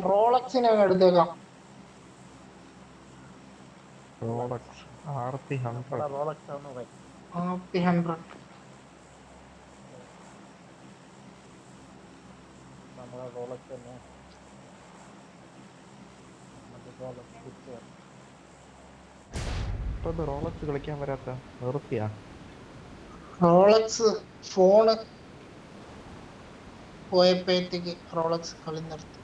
റോളക്സിനെ അങ്ങ് എടുത്തേക്കാം. Rolex RP100. Rolex ആണ് പോയി. RP100 നമ്മളെ റോളക്സ് തന്നെ. നമുക്ക് റോളക്സ് തിരിച്ചു വരണം. ഇപ്പൊ റോളക്സ് കളിക്കാൻ വരാത്ത നിർത്തിയാ? റോളക്സ് ഫോണ് പോയപ്പോഴത്തേക്ക് റോളക്സ് കളി നിർത്തി.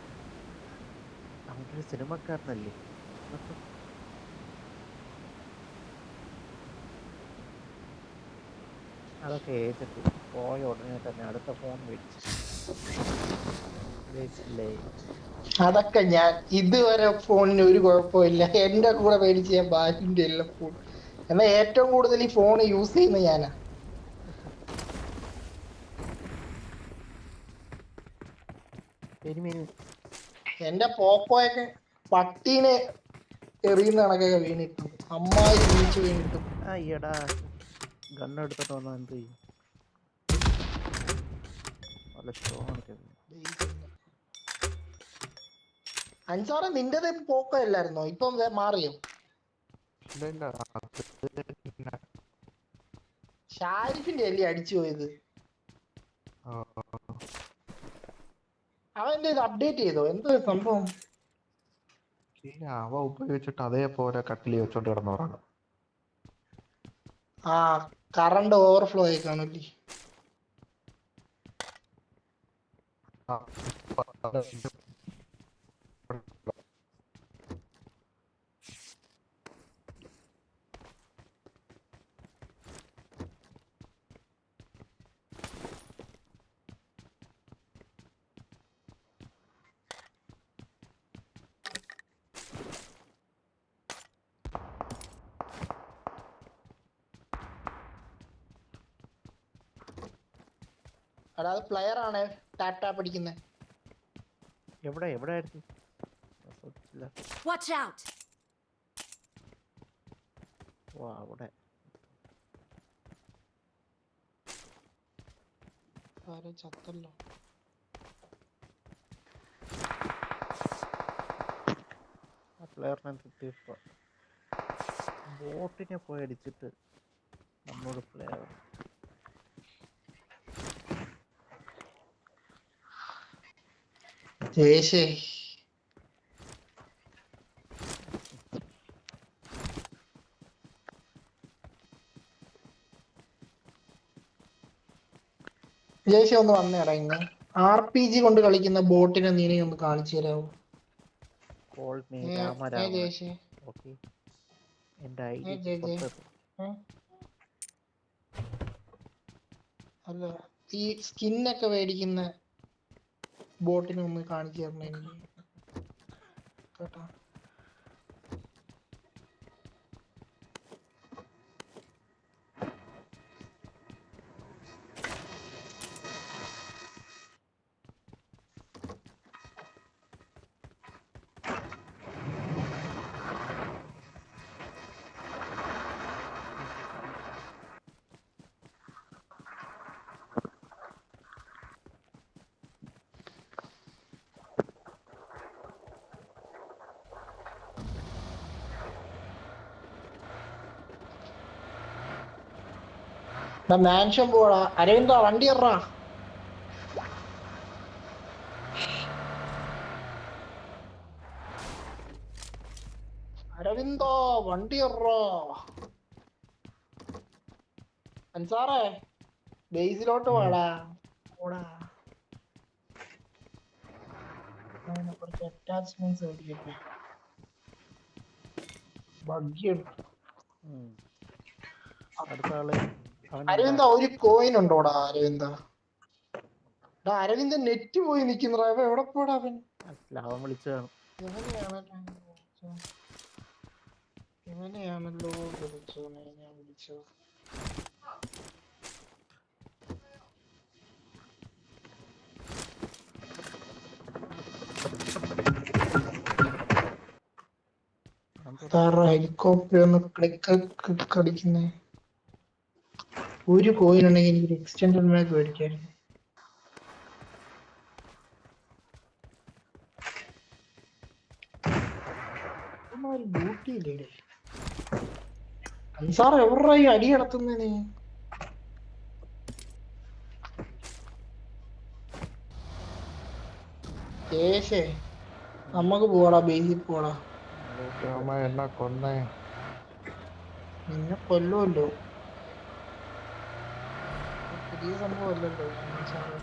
അവനൊരു സിനിമക്കാരനല്ലേ? അതൊക്കെ ഏറ്റിട്ട് പോയ ഉടനെ തന്നെ അടുത്ത ഫോൺ മേടിച്ചു. അതൊക്കെ ഞാൻ ഇതുവരെ ഫോണിന് ഒരു കുഴപ്പമില്ല. എന്റെ കൂടെ മേടിച്ച് ഞാൻ ബാക്കിന്റെ എല്ലാം ഫോൺ. എന്നാൽ ഏറ്റവും കൂടുതൽ ഈ ഫോൺ യൂസ് ചെയ്യുന്ന ഞാനാ. എന്റെ പോക്കോയൊക്കെ പട്ടീനെ എറിയുന്ന കണക്കൊക്കെ വീണിട്ടുണ്ട്. അമ്മായി വീഴ്ച വീണിട്ടും. അയ്യടാ, ഗണ്ണെടുത്തിട്ട് വന്നാ എന്ത് ചെയ്യും? അൻസാറെ നിന്റേത് പോക്കോ അല്ലായിരുന്നോ? ഇപ്പം മാറിയോ? ഷാരിഫിന്റെ അല്ലേ അടിച്ചു പോയത്? അവന്റെ ഇത് അപ്ഡേറ്റ് ചെയ്തോ? എന്തോ സംഭവം? അവ ഉപയോഗിച്ചിട്ട് അതേപോലെ കട്ടിലി വെച്ചോണ്ട് കിടന്നവരാണ്. ആ കറണ്ട് ഓവർഫ്ലോ ആയി കാണല്ലേ? എടാ അത് പ്ലെയർ ആണ് ടാപ്പ് ടാപ്പ് അടിക്കുന്നത്. എവിടെ എവിടെയായിരുന്നു? Watch out. ഓ അവിടെ. ചത്തല്ലോ. ആ പ്ലെയറിനെ കിട്ടിയപ്പോ ബോട്ടിനെ പോയി അടിച്ചിട്ട് നമ്മുടെ പ്ലെയർ. ജേഷേ ജേഷ ഒന്ന് വന്നേടാ ഇന്ന്. RPG കൊണ്ട് കളിക്കുന്ന ബോട്ടിനെ നീ ഒന്ന് കാണിച്ചു തരാമോ? അല്ല ഈ സ്കിന്നൊക്കെ മേടിക്കുന്ന ബോട്ടിനെ ഒന്ന് കാണിച്ചു തരണം എനിക്ക് കേട്ടോ. മാൻഷൻ പോടാ. അരവിന്ദോ വണ്ടി എറാ. അരവിന്ദോ വണ്ടി എറാ. അൻസാറേ ബേസിലോട്ട് പോടാ. പോടാ. കുറച്ച് അറ്റാച്ച്മെന്റ്സ് മേടിക്കട്ടെ. ബഗ്ഗി എടുത്തു. അരവിന്ദ ഒരു കോയിൻ ഉണ്ടോടാ അരവിന്ദ? അരവിന്ദൻ നെറ്റ് പോയി നിക്കുന്നടാ. എവിടെ പോടാ അവൻ? ഇവനെയാണല്ലോ വിളിച്ചോനെ ഞാൻ വിളിച്ചോ. ഹെലികോപ്റ്റർ ഒന്ന് ക്ലിക്ക് അടിക്കുന്നേ. ഒരു കോയിൻ ഉണ്ടെങ്കിൽ എനിക്ക് എക്സ്റ്റൻഡഡ് മാഗ് മേടിക്കായിരുന്നു. ഡ്യൂട്ടി ഇല്ലേ അൻസാർ എവിടെ ഈ അടി നടത്തുന്നതിന് കേശേ നമ്മക്ക് പോടാ ബേസിൽ പോടാ എന്നാ കൊന്നേ നിന്നെ കൊല്ലുമല്ലോ പുതിയ സംഭവം അല്ലല്ലോ അൻസാറ്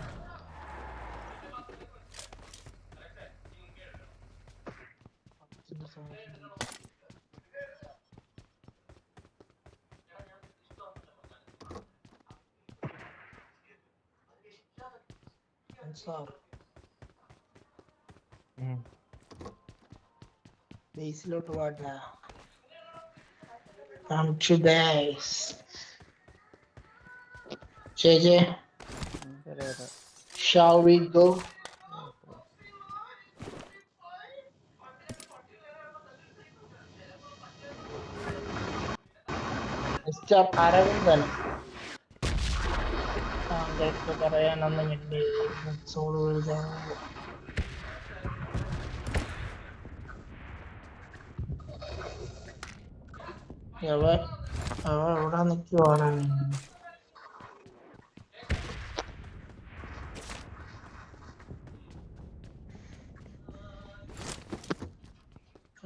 അൻസാർ ബേസിലോട്ട് പോട്ടെ Come to base. JJ, shall we go? Mr. Aravindan. താങ്കൾക്ക് പറയാനൊന്നുമില്ലേ സോള് എവിടെ നിൽക്കുവാണ്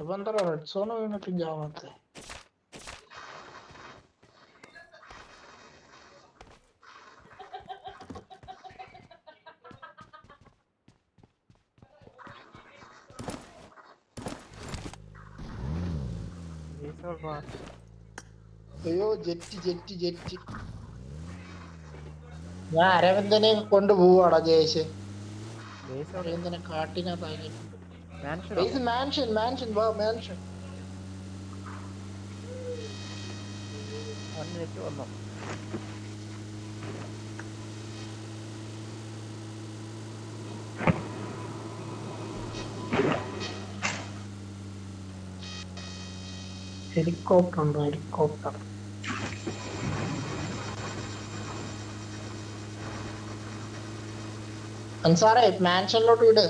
എന്താ റെഡ് സോൺ വീണിട്ടും ജാമത്തെ അയ്യോ ജെറ്റ് ഞാൻ അരവിന്ദനെ കൊണ്ടുപോവാടാ ജയേഷ് അരവിന്ദനെ കാട്ടിനകത്താക്കിയിട്ടുണ്ട് മാൻഷൻ വാ മാൻഷൻ വന്നു ഹെലികോപ്റ്റർ ഉണ്ടോ ഹെലികോപ്റ്റർ അൻസാറേ മാൻഷനിലോട്ട് വിട്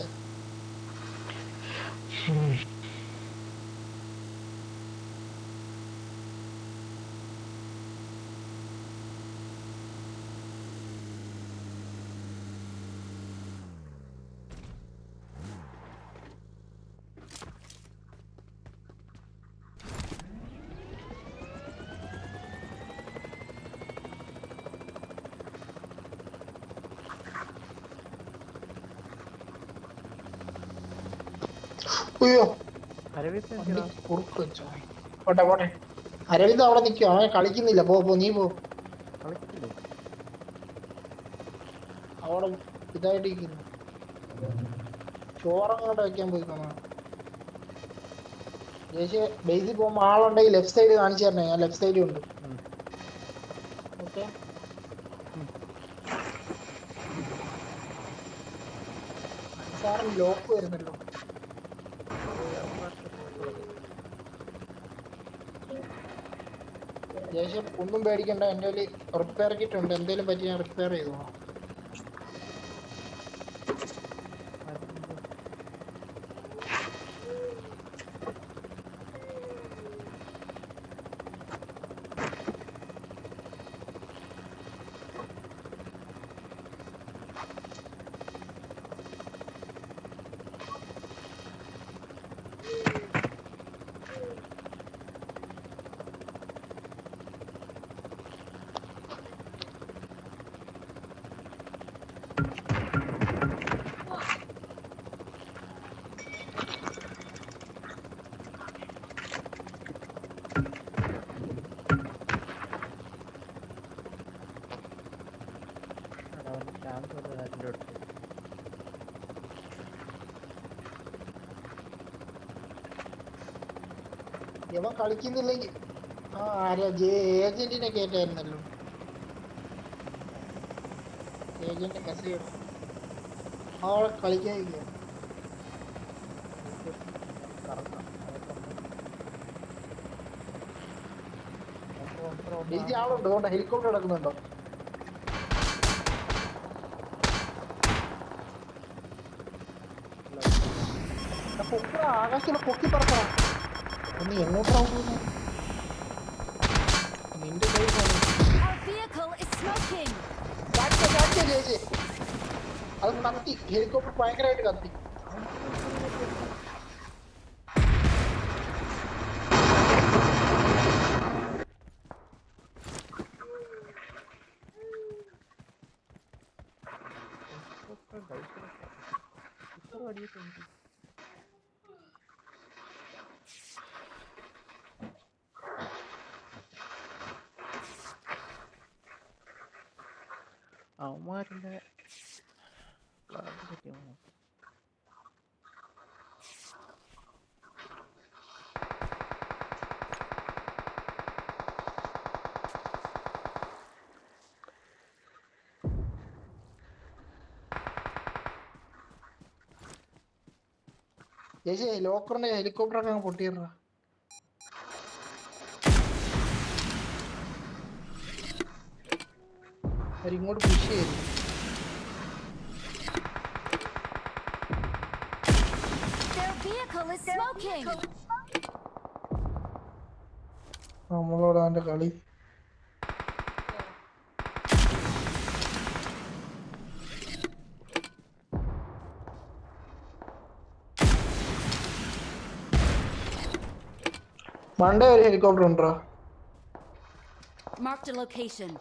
അയ്യോ കുറുക്ക് വെച്ചോ പോട്ടെ അരവിന്ദ് അവിടെ നിൽക്കുവോ അവനെ കളിക്കുന്നില്ല പോ നീ പോ അവിടെ ഇതായിട്ടിരിക്കുന്നു ചോറങ്ങോട്ട് വെക്കാൻ പോയി കാണാം ദേശീയ ബേസിൽ പോകുമ്പോ ആളുണ്ടെങ്കിൽ ലെഫ്റ്റ് സൈഡ് കാണിച്ചു തരണേ ഞാൻ ലെഫ്റ്റ് സൈഡിൽ ഉണ്ട് ഓക്കെ സാറിന് ലോക്ക് വരുന്നല്ലോ ദേശം ഒന്നും പേടിക്കണ്ട എൻ്റെ കയ്യിൽ റിപ്പയർ കിറ്റ് ഉണ്ട് എന്തെങ്കിലും പറ്റി ഞാൻ റിപ്പയർ ചെയ്തോളാം ഇവൻ കളിക്കുന്നില്ലെങ്കിൽ ഏജന്റിനെ കേട്ടായിരുന്നല്ലോ ഏജന്റ് മെസ്സേജ് അവളെ കളിക്കാതിരിക്കുക ആളുണ്ടോ ഹെലികോപ്റ്റർ കിടക്കുന്നുണ്ടോ ആകാശത്തിലെ പൊക്കി പറക്കണം നീ എങ്ങോട്ടാ പോകുന്നത്? നിന്റെ കൈ Our vehicle is smoking. ചേച്ചി അത് കത്തി, ഹെലികോപ്റ്റർ ഭയങ്കരമായിട്ട് കത്തി. അവന്മാരുടെ പ്ലാൻ പറ്റിയാണ്. ചേച്ചി ലോക്കറിന്റെ ഹെലികോപ്റ്റർ ഒക്കെ പൊട്ടിയിട. അവരിങ്ങോട്ട് പുഷ് ചെയ്തു. Their vehicle is smoking. നമ്മളോട് അവന്റെ കളി. മണ്ടേ ഒരു ഹെലികോപ്റ്റർ ഉണ്ടോ? Marked a location.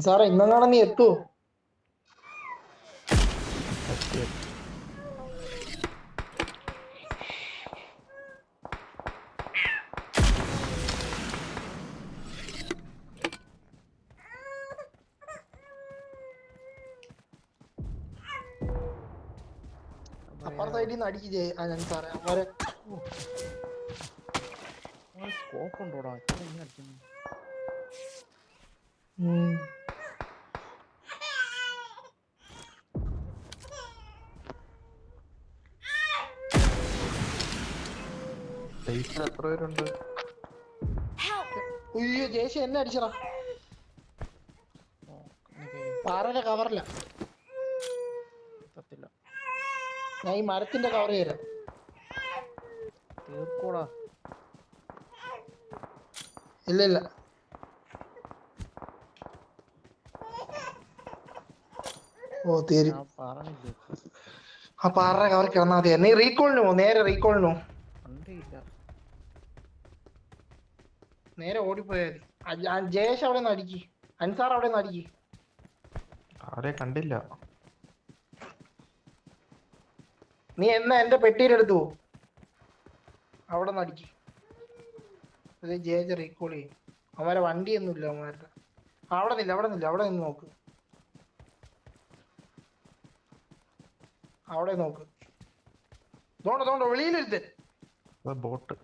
സാറേ ഇന്നെങ്ങാണ് നീ എത്തുവോ? അപ്പുറ സൈഡിൽ നിന്ന് അടിക്ക് സാറേ. അവരെ സ്കോപ്പ് ഉണ്ടോടാ? ഇത്ര ഇങ്ങനെ അടിക്കുന്നു. എത്ര പേരുണ്ട്? ഉയ്യോ ജേഷി എന്നെ അടിച്ചടാ. പാറയുടെ കവറില്ല. പത്തില്ല. ഞാൻ ഈ മരത്തിന്റെ കവർ തരാം. തീർക്കോടാ. ഇല്ല ഇല്ല. ഓ തീരെ പറഞ്ഞില്ലേ ആ പാറയുടെ കവർ കിടന്നാ മതി. നീ റീകോളിനോ? നേരെ റീകോളിനോ? കണ്ടില്ല. നേരെ ഓടിപ്പോയാൽ മതി. ജയേഷ് അവിടെ നിന്ന് അടിക്ക്. അൻസാർ അവിടെ നിന്ന് അടിക്ക്. ആരെ കണ്ടില്ല. നീ എന്നാ എന്റെ പെട്ടിയിലെടുത്തു പോ. അവിടെ നിന്ന് അടിക്ക്. ജയേഷ് റീകോൾ ചെയ്യും. അവന്മാരെ വണ്ടിയൊന്നുമില്ല അവന്മാരുടെ. അവിടെ നില്ല, അവിടെ നില്ല, അവിടെ നിന്ന് നോക്ക്. അവിടെ നോക്ക്. തോണ്ട വെളിയിലെടുത്ത്. ബോട്ട്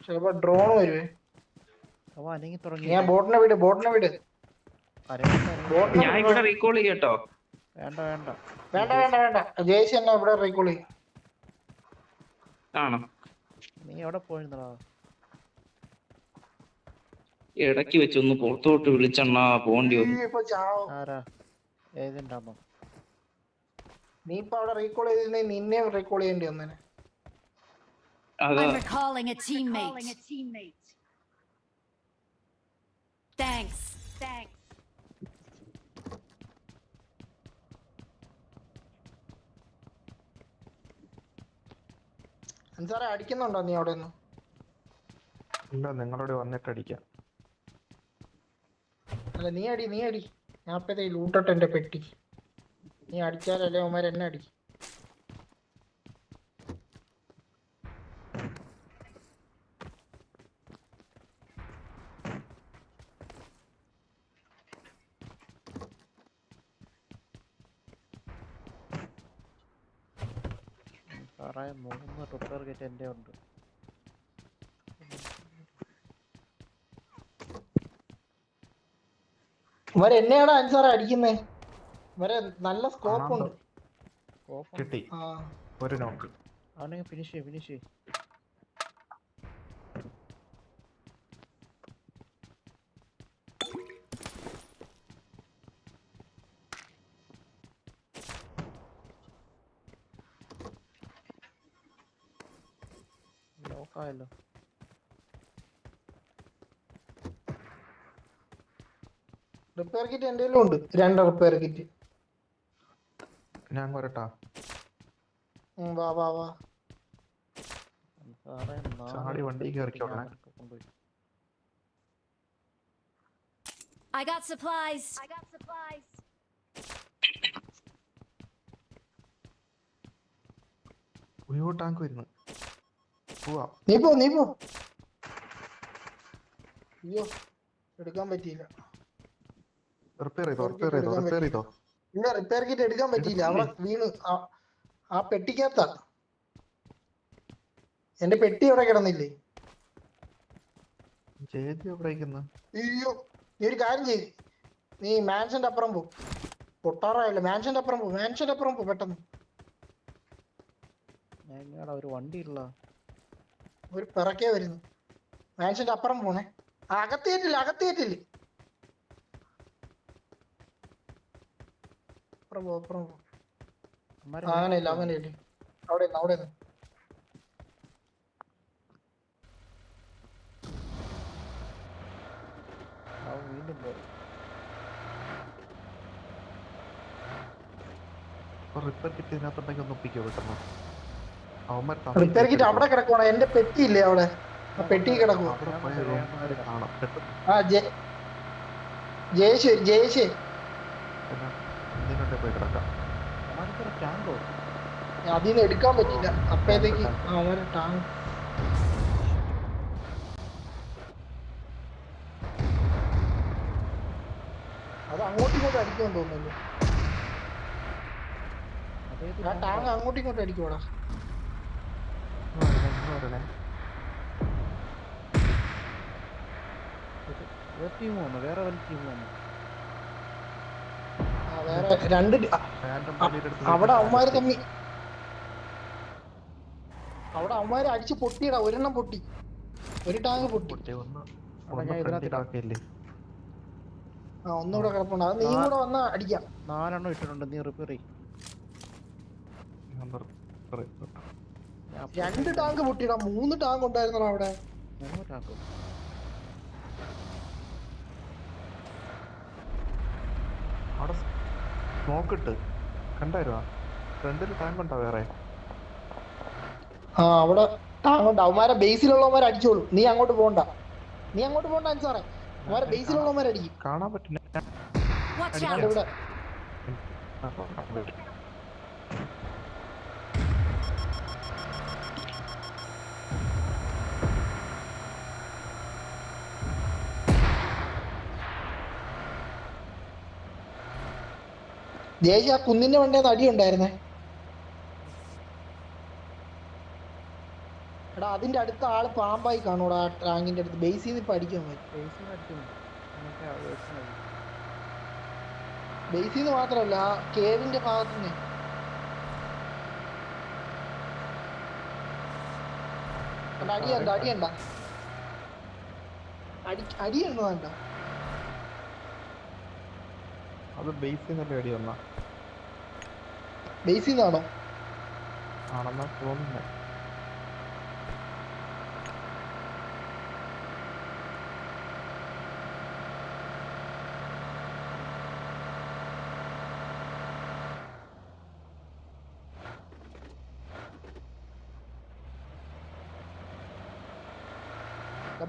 ചിലപ്പോ ഡ്രോൺ വരുവേ. അവ അനങ്ങി തുടങ്ങി. ഞാൻ ബോട്ടിനെ വിട്. ഞാൻ ഇവിടെ റീകോൾ ചെയ്യട്ടോ? വേണ്ട ജേസി എന്നാ ഇവിടെ റീകോൾ ചെയ്യും. ആണോ? നീ എവിടെ പോയിരുന്നടാ? ഇടയ്ക്ക് വെച്ചൊന്ന് പുറത്തോട്ട് വിളിച്ചെണ്ണാ പോണ്ടി വന്നു. ആരാ? ഏജന്റാണോ? നീ ഇപ്പൊ അവിടെ റീകോൾ ചെയ്തിരുന്നെ നിന്നെയും റീകോൾ ചെയ്യേണ്ടി വന്നേനെ. അതാ I'm recalling a teammate. Thanks. അൻസാറെ അടിക്കുന്നുണ്ടോ നീ അവിടെ നിന്ന്? ഇല്ല, നിങ്ങളോട് വന്നിട്ട് അടിക്കാം. അല്ല നീ അടി. ഞാൻ അപ്പഴത്തേ ലൂട്ടട്ടെ എന്റെ പെട്ടി. നീ അടിച്ചാലല്ലേ അവന്മാർ എന്നെ അടി. സാറേ 3 റിപ്പയർ കിറ്റ് എൻ്റെ ഉണ്ട്. ഇവരെ എന്നെയാണോ അൻസാറെ അടിക്കുന്നേ? ഇവരെ നല്ല സ്കോപ്പ് ഉണ്ട്. കിട്ടി ഒരു നോക്ക്. അവനെ ഫിനിഷ് ചെയ്യ്. നോക്കാമല്ലോ. റിപ്പയർ കിറ്റ് എന്റെ ഉണ്ട്, 2 റിപ്പയർ കിറ്റ്. ഞാൻ വരട്ടാ. വാ വാ വാ. സാറേ, ചാടി വണ്ടി കയറിക്കോളെ. കൊണ്ടുപോയി. I got supplies. ഉയ്യോ ടാങ്ക് വരുന്നു. പോവാ. നീ പോ. അയ്യോ, എടുക്കാൻ പറ്റിയില്ല. റിപ്പയർ ചെയ്തോ. ഇല്ല, റിപ്പയർ കിറ്റ് എടുക്കാൻ പറ്റിയില്ല. അവിടെ വീണ് ആ പെട്ടിക്കകത്താ. എന്റെ പെട്ടി അവിടെ കിടന്നില്ലേ? ചേച്ചി എവിടേക്കുന്നു? അയ്യോ, നീ ഒരു കാര്യം ചെയ്യ്, നീ മാൻഷന്റെ അപ്പുറം പോ. പൊട്ടാറായില്ല. മാൻഷന്റെ അപ്പുറം പോ പെട്ടെന്ന്. ഒരു വണ്ടി ഉള്ള ഒരു പിറക്കേ വരുന്നു. മാൻഷന്റെ അപ്പുറം പോണേ. അകത്തേറ്റില്ല. അപ്പുറം പോ. അങ്ങനെയില്ല. അവിടെ വീണ്ടും പോയി. റിപ്പയർ കിറ്റ് ഇതിനകത്തുണ്ടെങ്കിൽ ഒന്ന് ഒപ്പിക്കോ പെട്ടെന്ന്. അവന്മാർ റിപ്പയർ കിറ്റ് അവിടെ കിടക്കുവാണ്. എന്റെ പെട്ടി ഇല്ലേ അവിടെ? ആ പെട്ടി കിടക്കുവാ. ആ ജയേഷ് പോയി കിടക്കാം. ടാങ്കോ അതിന്ന് എടുക്കാൻ പറ്റില്ല. അപ്പഴത്തേക്ക് ടാങ്ക് അത് അങ്ങോട്ടും അടിക്കുമെന്ന് തോന്നുന്നു. ആ ടാങ്ക് അങ്ങോട്ടും അടിക്കുവാടാ. വേറെ വല്ല ടീം വന്നു. വേറെ 2 അവിടെ അവന്മാര് തമ്മി. അവിടെ അവന്മാര് അടിച്ച് പൊട്ടിയടാ. ഒരെണ്ണം പൊട്ടി. ഒരു ടാങ്ക് പൊട്ടി. ഒന്നുകൂടെ കിടപ്പുണ്ട്. അത് നീ കൂടെ വന്നാ അടിക്കാം. 4 എണ്ണം ഇട്ടിട്ടുണ്ട്. നീ റിപ്പയർ ചെയ്യ്. 2 ടാങ്ക് പൊട്ടിയടാ. 3 ടാങ്ക് ഉണ്ടായിരുന്നോ അവിടെ? 3 ടാങ്കോ? അവിടെ നോക്കിട്ട് കണ്ടായിരുന്നോ? ഫ്രണ്ടിൽ ടാങ്ക് ഉണ്ടോ വേറെ? അവിടെ ടാങ്ക് ഉണ്ട്. അവന്മാരെ ബേസിലുള്ളവന്മാരെ അടിച്ചോളൂ. നീ അങ്ങോട്ട് പോണ്ട അൻസാറേ. അവന്മാരെ ബേസിലുള്ളവന്മാരെ അടിക്കും. കാണാൻ പറ്റില്ല. Watch out. ഇവിടെ ദേശി ആ കുന്നിന്റെ വണ്ടിയിൽ അടി ഉണ്ടായിരുന്നേ. എടാ, അതിന്റെ അടുത്ത ആള് പാമ്പായി കാണൂടാ. ആ ടാങ്കിന്റെ അടുത്ത് ബേസിൽ നിന്ന് ഇപ്പൊ അടിക്കാൻ പറ്റും. ബേസിൽ നിന്ന് മാത്രല്ല, ആ കേവിന്റെ ഭാഗത്തുനിന്ന് അടിയണ്ട. വേണ്ട. അത് ബേസിൽ നല്ല അടി വന്ന ബേസിൽ നിന്നാണോ? ആണെന്നാ തോന്നുന്നേ.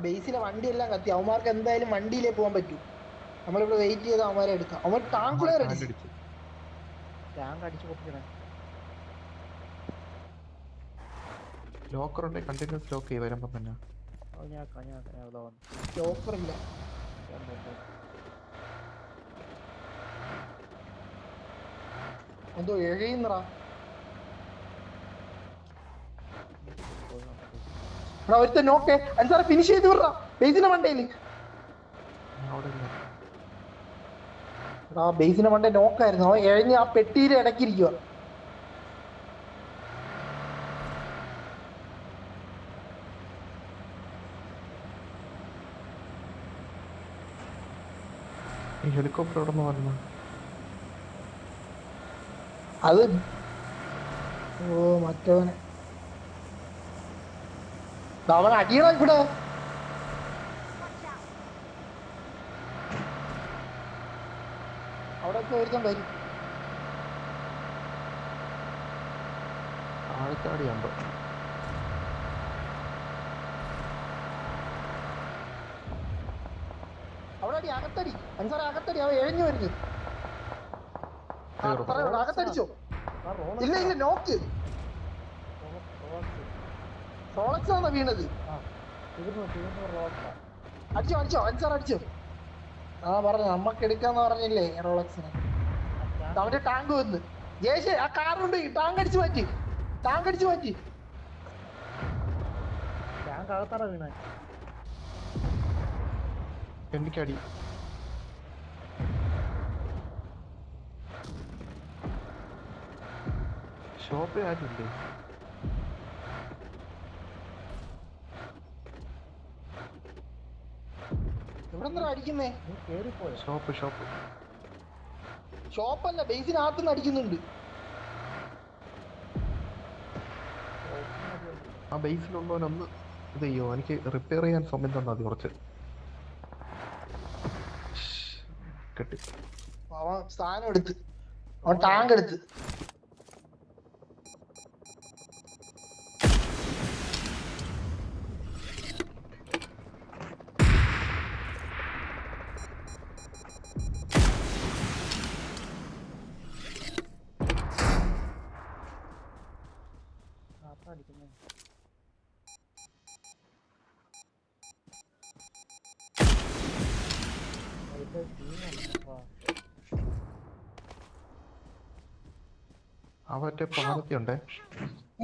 ബേസിലെ വണ്ടിയെല്ലാം കത്തി. അവന്മാർക്ക് എന്തായാലും വണ്ടിയിലേ പോകാൻ പറ്റൂ. നമ്മളിവിടെ വെയിറ്റ് ചെയ്ത് അവന്മാരെ എടുക്കാം. അവൻ ടാങ്ക് പ്ലെയർ അടിച്ചു. ടാങ്ക് അടിച്ചു പൊട്ടിക്കണേ. ലോക്കർ ഉണ്ടെങ്കിൽ കണ്ടിന്യൂസ് ലോക്ക് ചെയ്ത് വരുമ്പോ തന്നെ. ലോക്കർ ഇല്ല. എന്തോ എഴുന്നറാ. ഒരുത്ത നോക്കേ അൻസാറെ ഫിനിഷ് ചെയ്ത് വിടറാ ബേസിന്റെ മണ്ടയില്. ബേസിന്റെ മണ്ട നോക്കായിരുന്നു. അവൻ എഴഞ്ഞ് ആ പെട്ടിയില് ഇടക്കിരിക്കുക. ഹെലികോപ്റ്റർ എവിടെ നിന്ന് വന്നു? അത് മറ്റവനെ അവൻ അടിയണോ ഇവിടെ? അവിടെ ഒക്കെ ഒരുത്തം വരും. ആൾക്കാടിയുണ്ടോ? അവിടെ അടി, അകത്തടി അൻസാറെ, അകത്തടി. അവൻ എഴഞ്ഞു വരുന്നു. അത്രേ ഉള്ളൂ. അകത്തടിച്ചോ? ഇല്ല ഇല്ല, നോക്ക്. റോളക്സ് ആണോ വീണത്? അടിച്ചോ അടിച്ചോ അൻസാർ, അടിച്ചോ. ആ പറഞ്ഞു, നമ്മക്ക് എടുക്കാന്ന് പറഞ്ഞില്ലേ റോളക്സിന്. അവന്റെ ടാങ്ക് വന്ന്. ജേഷ് ആ കാറുണ്ട്, ടാങ്ക് അടിച്ചു മാറ്റി, ടാങ്ക് അടിച്ചു മാറ്റി. എനിക്കടി. ഷോപ്പിൽ ആരുമില്ലേ? ഇവിടെ എന്താ അടിക്കുന്നേ? Shop shop. ഷോപ്പല്ല, ബേസിനകത്തുനിന്ന് അടിക്കുന്നുണ്ട്. ആ ബേസിലുള്ളവനൊന്ന് ഇത് ചെയ്യോ? എനിക്ക് റിപ്പയർ ചെയ്യാൻ സമയം തന്നാൽ മതി കുറച്ച്. കെട്ടി. അവൻ സാധനം എടുത്ത്, അവൻ ടാങ്ക് എടുത്ത്. അവന്റെ പാലത്തി ഉണ്ടേ.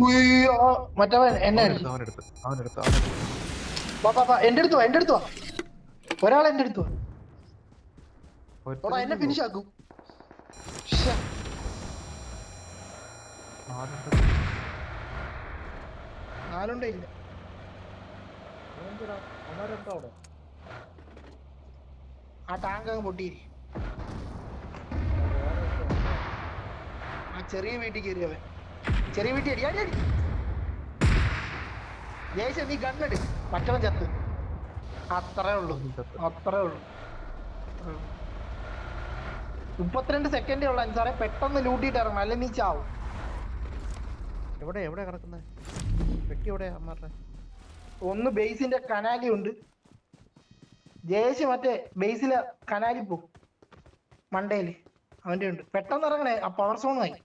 ഉയ്യോ, മറ്റവൻ എന്നെ അടിച്ചു. അവനെടുത്ത് അവനെടുത്ത് എന്റെ അടുത്ത് വാ, എന്റെ അടുത്ത് വാ. ഒരാൾ എന്റെ അടുത്ത് വാ, എന്നെ ഫിനിഷ് ആക്കും. ശ്ശെ. നാലുണ്ടേ ഇല്ല. ആ ടാങ്ക് അങ്ങ് പൊട്ടിയിരി. ആ ചെറിയ വീട്ടിൽ കയറി അവൻ. ചെറിയ വീട്ടിൽ അടി അടി അടി. ജയിച്ച നീ ഗണ്ണെട്, മറ്റവൻ ചത്ത്. അത്രേ ഉള്ളൂ, അത്രേ ഉള്ളൂ. 32 സെക്കൻഡേ ഉള്ളു അൻസാറെ, പെട്ടെന്ന് ലൂട്ടിട്ട് ഇറങ്ങണം, അല്ലെ നീ ചാവും. എവിടെ എവിടെ കിടക്കുന്നത്? പെട്ടി എവിടെയാ അമ്മാരുടെ? ഒന്ന് ബേസിന്റെ കനാലി ഉണ്ട്. ജയേഷ് മറ്റേ ബേസിലെ കനാലി പോ, മണ്ടയില് അവന്റെ ഉണ്ട്. പെട്ടെന്ന് ഇറങ്ങണേ, ആ പവർ സോണായി.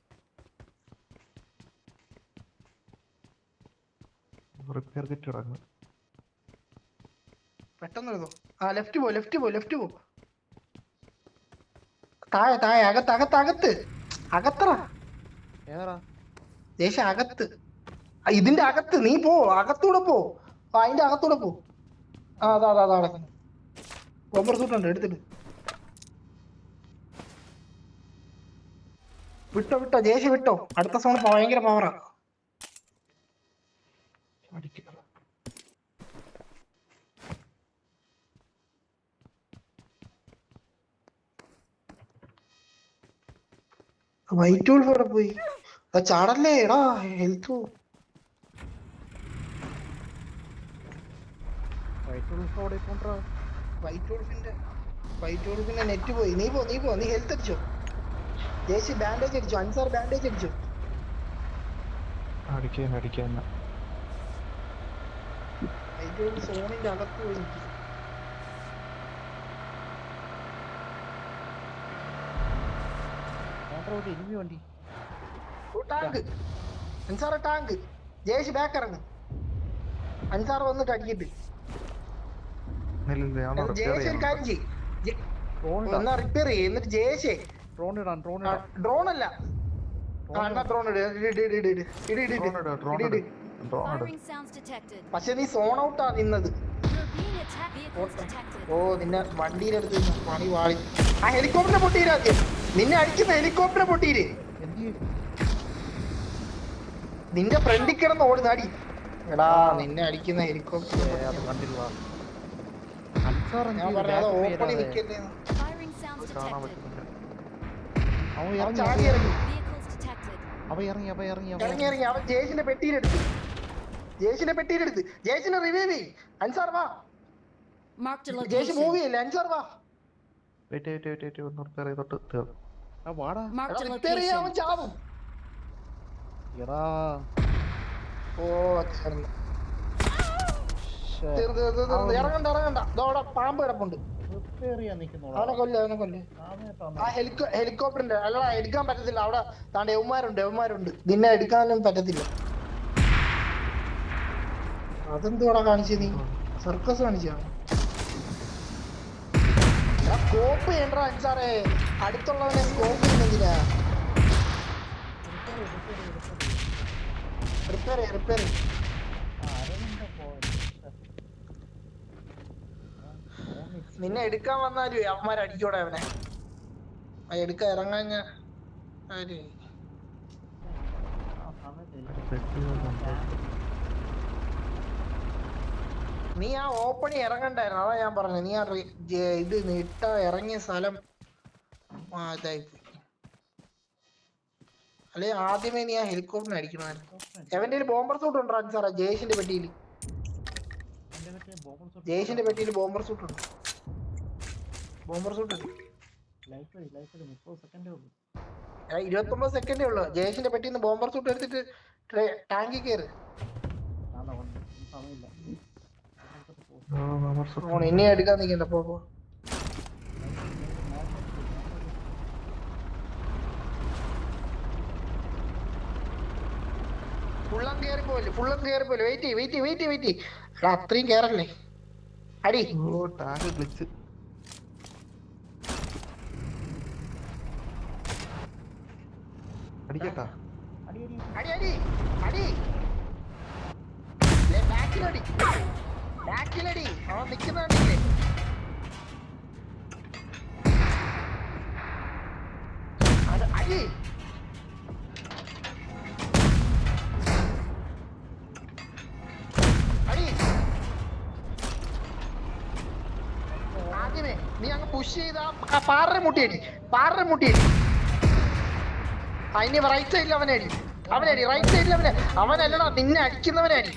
റിപ്പയർ കിറ്റ് ഇറങ്ങും. പെട്ടെന്ന് എടുത്തോ. ആ ലെഫ്റ്റ് പോ, ലെഫ്റ്റ് പോ, ലെഫ്റ്റ് പോ. താഴെ താഴെ, അകത്ത് അകത്ത് അകത്ത് അകത്തറ. ഏതാ ദേശ അകത്ത്, ഇതിന്റെ അകത്ത് നീ പോ, അകത്തൂടെ പോ. അതിന്റെ അകത്തൂടെ പോ. ആ അതാ അതാ അതാ അടക്കുന്നു. ബോംബർ സൂട്ട് ഉണ്ട്, എടുത്തിട്ട് വിട്ടോ വിട്ടോ, ജേഷ് വിട്ടോ. അടുത്ത സോൺ ഭയങ്കര പവറാ. വൈറ്റ് വോൾഫ് അവിടെ പോയി. ചാടല്ലേ എടാ, ഹെൽത്ത്. വൈറ്റ് വോൾഫിന്റെ നെറ്റ് പോയി. നീ പോ, നീ പോ, നീ ഹെൽത്ത് അടിച്ചോ. ജേസി ബാൻഡേജ് അടിച്ചോ, അൻസാർ ബാൻഡേജ് അടിച്ചോ. അടിക്കാൻ വൈറ്റ് വോൾഫ് സോണിന്റെ അകത്ത് പോയി. ഇരുമി വണ്ടി. ടാങ്ക് അൻസാറെ, ടാങ്ക്. ജേഷ് ബാക്ക് ഇറങ്ങ്. അൻസാർ വന്നിട്ട് അടിക്കിട്ട്. ജയേഷ് ഒരു കാര്യം ചെയ്യ്, എന്നാ റിപ്പയർ ചെയ്യ്. എന്നിട്ട് ജയേഷേ ഡ്രോൺ ഇടാൻ. ഡ്രോൺ അല്ല, ഡ്രോൺ Firing sounds detected. പക്ഷെ നീ സോൺ ഔട്ടാ നിന്നത്. You're being attacked. Vehicles detected. ഓ നിന്നെ വണ്ടിയുടെ അടുത്ത് പണി വാളി. ആ ഹെലികോപ്റ്റർ പൊട്ടിയിരാദ്യം. നിന്നെ അടിക്കുന്ന ഹെലികോപ്റ്റർ പൊട്ടിയിര്. നിന്റെ ഫ്രണ്ടിൽ കിടന്ന് ഓടുന്ന അടി. എടാ നിന്നെ അടിക്കുന്ന ഹെലികോപ്റ്റർ കണ്ടില്ല. ഞാൻ പറഞ്ഞത് ഓപ്പണി നിൽക്കല്ലേ. Firing sounds detected. അവൻ ചാടി ഇറങ്ങി Vehicles detected. ഇറങ്ങി ഇറങ്ങി ഇറങ്ങി. അവൻ ജേഷിന്റെ പെട്ടിയിലെടുത്തു. ജേഷിന്റെ പെട്ടിയിലെടുത്ത് ജേഷിനെ റിവൈവ് അൻസാർ വാ. Marked a ജേഷ് location. മൂവ് ചെയ്യില്ല. അൻസാർ വാ. വെയിറ്റ് ഒന്ന് റിപ്പയർ ചെയ്തോട്ട് തീർന്നു. ആ വാടാ Marked a റിപ്പയർ ചെയ്യാൻ അവൻ location. ചാവും. എടാ ഓ തീർന്നു. ശ്ശേ. ഇറങ്ങണ്ട ഇതോടെ പാമ്പ് കിടപ്പുണ്ട്. റിപ്പയർ ചെയ്യാൻ നിൽക്കുന്നോളാ അവനെ കൊല്ല്. ആ ഹെലികോപ്റ്ററിന്റെ അല്ലടാ എടുക്കാൻ പറ്റത്തില്ല. അവിടെ താണ്ട് യവന്മാരുണ്ട് നിന്നെ എടുക്കാനും പറ്റത്തില്ല. അതെന്തുവാടാ കാണിച്ചത് നീ? സർക്കസ് കാണിച്ചാ? സ്കോപ്പ് ചെയ്യണ്ടാ അൻസാറേ. അടുത്തുള്ളവനെ സ്കോപ്പ് ചെയ്യുന്നെന്തിനാ? റിപ്പയർ നിന്നെ എടുക്കാൻ വന്നാലും അവന്മാർ അടിക്കോടെ അവനെ. എടുക്കാൻ ഇറങ്ങാഞ്ഞ ആര്? നീ ആ ഓപ്പണി ഇറങ്ങണ്ടായിരുന്നു. അതാ ഞാൻ പറഞ്ഞത്. നീ ആ ഇത് ഇട്ട ഇറങ്ങിയ സ്ഥലം ഇതായിപ്പോയി. അല്ലെ ആദ്യമേ നീ ആ ഹെലികോപ്റ്റർ അടിക്കണമായിരുന്നു. എവന്റെ ബോംബർ സൂട്ട് ഉണ്ടോ അൻസാറ? ജയേഷിന്റെ പെട്ടിയിൽ ബോംബർ സൂട്ട് ഉണ്ട്. ബോംബർ സൂട്ട് 29 സെക്കൻഡേ ഉള്ളു. ജയേഷിന്റെ പെട്ടിന്ന് ബോംബർ സൂട്ട് എടുത്തിട്ട് ടാങ്കിൽ കയറ്. ഇനി എടുക്കാൻ നിൽക്കണ്ട. പോ ഫുള്ളം കയറി പോലെ. വെയിറ്റ് അത്രയും കേറല്ലേ. അടി ടാങ്ക് ഗ്ലിച്ച്. അടിക്കട്ടാ അടി ബാക്കിലടി അവൻ നിക്കുന്നുണ്ടില്ലേ? അത് അടി. ആദ്യമേ നീ അങ്ങ് പുഷ് ചെയ്ത പാറ മുട്ടിയടി. അതിന് റൈറ്റ് സൈഡിൽ അവനടി റൈറ്റ് സൈഡിൽ അവനല്ലടാ നിന്നെ അടിക്കുന്നവനെ അടി.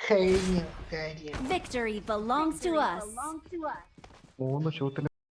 കഴിഞ്ഞു കാര്യം. Victory belongs to us. 3 ഷൂട്ടിന്